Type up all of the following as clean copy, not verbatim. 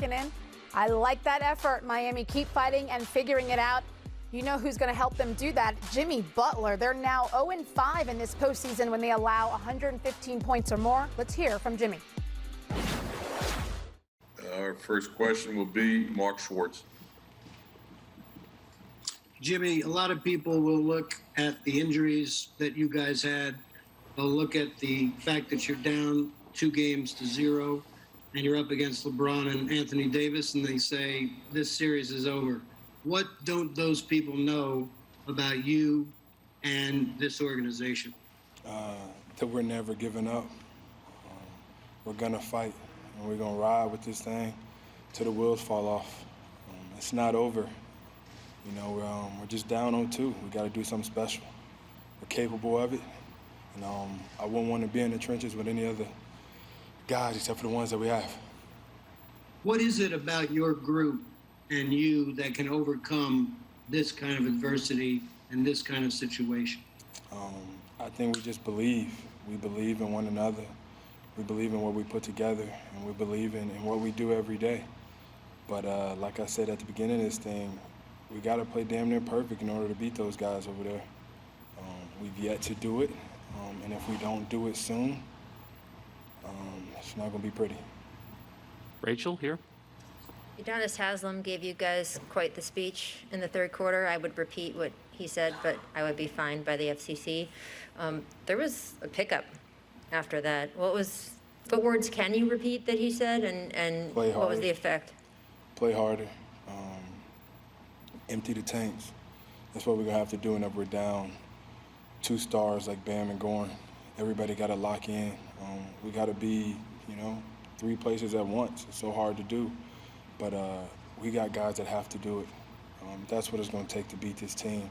locking in. I like that effort, Miami. Keep fighting and figuring it out. You know who's going to help them do that? Jimmy Butler. They're now 0-5 in this postseason when they allow 115 points or more. Let's hear from Jimmy. Our first question will be Mark Schwartz. Jimmy, a lot of people will look at the injuries that you guys had. They'll look at the fact that you're down 2-0 and you're up against LeBron and Anthony Davis, and they say this series is over. What don't those people know about you and this organization? That we're never giving up. We're going to fight, and we're going to ride with this thing till the wheels fall off. It's not over. You know, we're just down 0-2. We got to do something special. We're capable of it. And I wouldn't want to be in the trenches with any other guys except for the ones that we have. What is it about your group and you that can overcome this kind of adversity and this kind of situation? I think we just believe. We believe in one another. We believe in what we put together, and we believe in what we do every day. But like I said at the beginning of this thing, we got to play damn near perfect in order to beat those guys over there. We've yet to do it, and if we don't do it soon, it's not going to be pretty. Rachel, here. Udonis Haslem gave you guys quite the speech in the third quarter. I would repeat what he said, but I would be fined by the FCC. There was a pickup after that. What words can you repeat that he said, and what was the effect? Play harder. Empty the tanks. That's what we're going to have to do whenever we're down 2 stars like Bam and Goran. Everybody got to lock in. We got to be, 3 places at once. It's so hard to do. But we got guys that have to do it. That's what it's going to take to beat this team.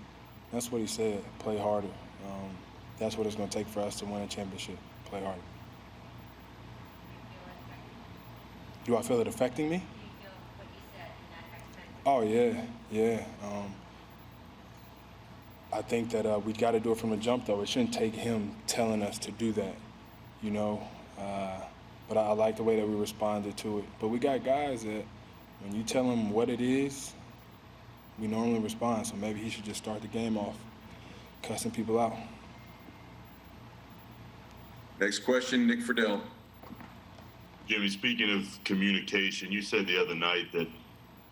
That's what he said, play harder. That's what it's going to take for us to win a championship, play harder. Do I feel it affecting me? Oh, yeah. I think that we got to do it from the jump, though. It shouldn't take him telling us to do that, But I like the way that we responded to it. But we got guys that when you tell them what it is, we normally respond. So maybe he should just start the game off cussing people out. Next question, Nick Friedel. Jimmy, speaking of communication, you said the other night that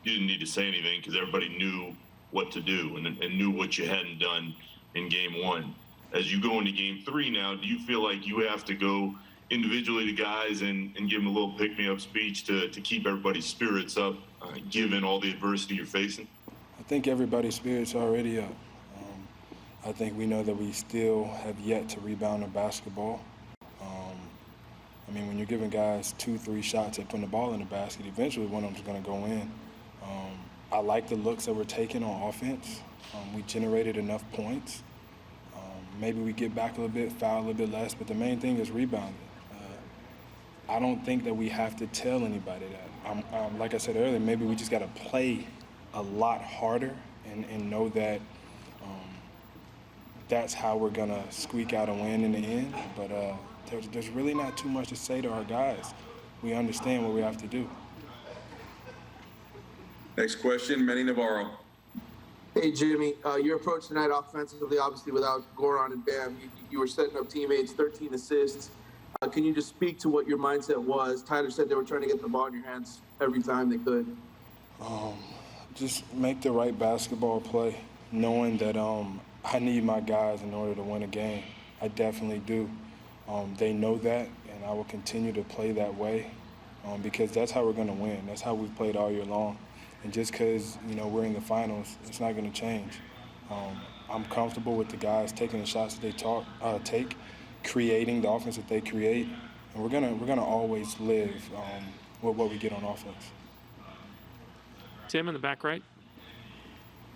you didn't need to say anything because everybody knew what to do and knew what you hadn't done in game 1. As you go into game 3 now, do you feel like you have to go individually to guys and give them a little pick-me-up speech to keep everybody's spirits up, given all the adversity you're facing? I think everybody's spirits are already up. I think we know that we still have yet to rebound a basketball. When you're giving guys 2-3 shots at putting the ball in the basket, eventually one of them's going to go in. I like the looks that we're taking on offense. We generated enough points. Maybe we get back a little bit, foul a little bit less, but the main thing is rebounding. I don't think that we have to tell anybody that. Like I said earlier, maybe we just got to play a lot harder and know that that's how we're going to squeak out a win in the end. But there's really not too much to say to our guys. We understand what we have to do. Next question, Manny Navarro. Hey, Jimmy, your approach tonight offensively, obviously without Goran and Bam, you were setting up teammates, 13 assists. Can you just speak to what your mindset was? Tyler said they were trying to get the ball in your hands every time they could. Just make the right basketball play, knowing that I need my guys in order to win a game. I definitely do. They know that, and I will continue to play that way because that's how we're going to win. That's how we've played all year long. And just because, we're in the finals, it's not going to change. I'm comfortable with the guys taking the shots that they take, creating the offense that they create, and we're gonna always live with what we get on offense. Tim in the back right.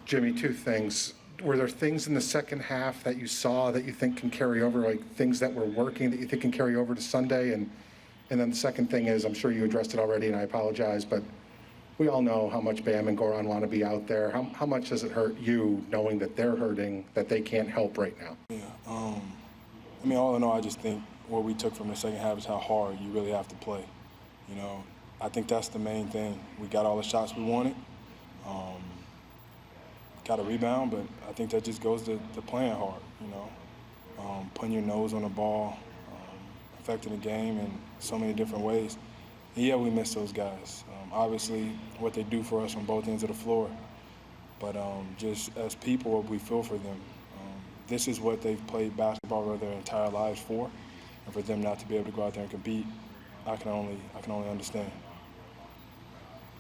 Jimmy, 2 things. Were there things in the second half that you saw that you think can carry over, like things that were working that you think can carry over to Sunday? And then the second thing is, I'm sure you addressed it already, and I apologize, but we all know how much Bam and Goran want to be out there. How much does it hurt you knowing that they're hurting, that they can't help right now? Yeah, all in all, I just think what we took from the second half is how hard you really have to play. I think that's the main thing. We got all the shots we wanted. Got a rebound, but I think that just goes to playing hard, putting your nose on the ball, affecting the game in so many different ways. And yeah, we miss those guys. Obviously, what they do for us on both ends of the floor. But just as people, what we feel for them. This is what they've played basketball their entire lives for. And for them not to be able to go out there and compete, I can only understand.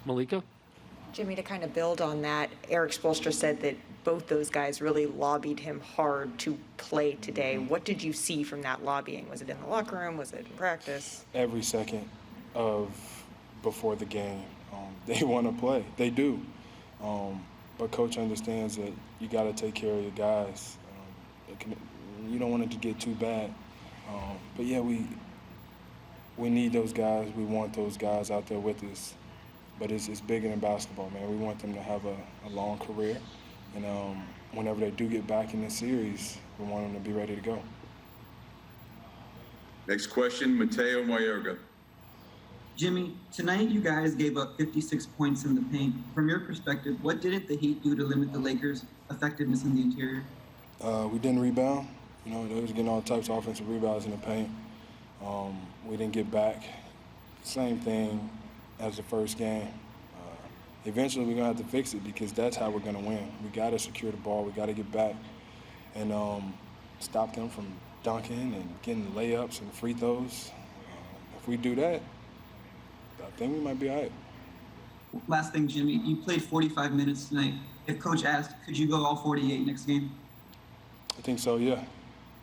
Malika? Jimmy, to kind of build on that, Eric Spoelstra said that both those guys really lobbied him hard to play today. What did you see from that lobbying? Was it in the locker room? Was it in practice? Every second of before the game, they want to play. They do. But Coach understands that you got to take care of your guys. You don't want it to get too bad. But yeah, we need those guys. We want those guys out there with us. But it's bigger than basketball, man. We want them to have a long career. And whenever they do get back in the series, we want them to be ready to go. Next question, Mateo Mayorga. Jimmy, tonight you guys gave up 56 points in the paint. From your perspective, what didn't the Heat do to limit the Lakers' effectiveness in the interior? We didn't rebound. They was getting all types of offensive rebounds in the paint. We didn't get back. Same thing as the first game. Eventually we're going to have to fix it because that's how we're going to win. We got to secure the ball. We got to get back and stop them from dunking and getting layups and free throws. If we do that, I think we might be all right. Last thing, Jimmy, you played 45 minutes tonight. If Coach asked, could you go all 48 next game? I think so, yeah.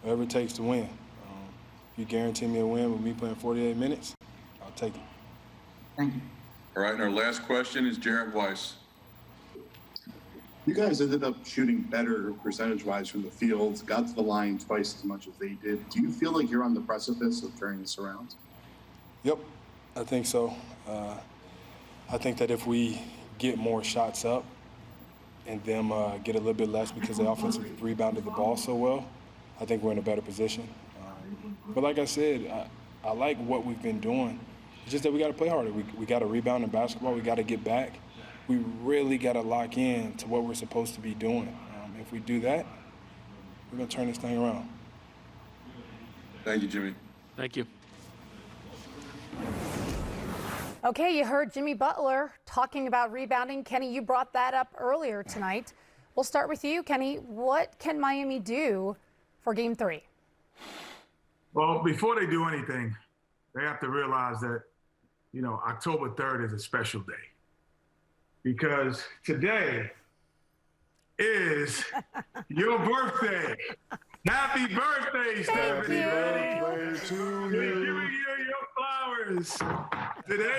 Whatever it takes to win. If you guarantee me a win with me playing 48 minutes, I'll take it. Thank you. All right, and our last question is Jarrett Weiss. You guys ended up shooting better percentage-wise from the field, got to the line twice as much as they did. Do you feel like you're on the precipice of turning this around? Yep, I think so. I think that if we get more shots up and them get a little bit less because they offensively rebounded the ball so well, I think we're in a better position. But like I said, I like what we've been doing. It's just that we got to play harder. We got to rebound in basketball. We got to get back. We really got to lock in to what we're supposed to be doing. If we do that, we're going to turn this thing around. Thank you, Jimmy. Thank you. Okay, you heard Jimmy Butler talking about rebounding. Kenny, you brought that up earlier tonight. We'll start with you, Kenny. What can Miami do for Game 3? Well, before they do anything, they have to realize that, October 3rd is a special day. Because today is your birthday. Happy birthday, Stephanie. Happy birthday to you. Giving you your flowers today.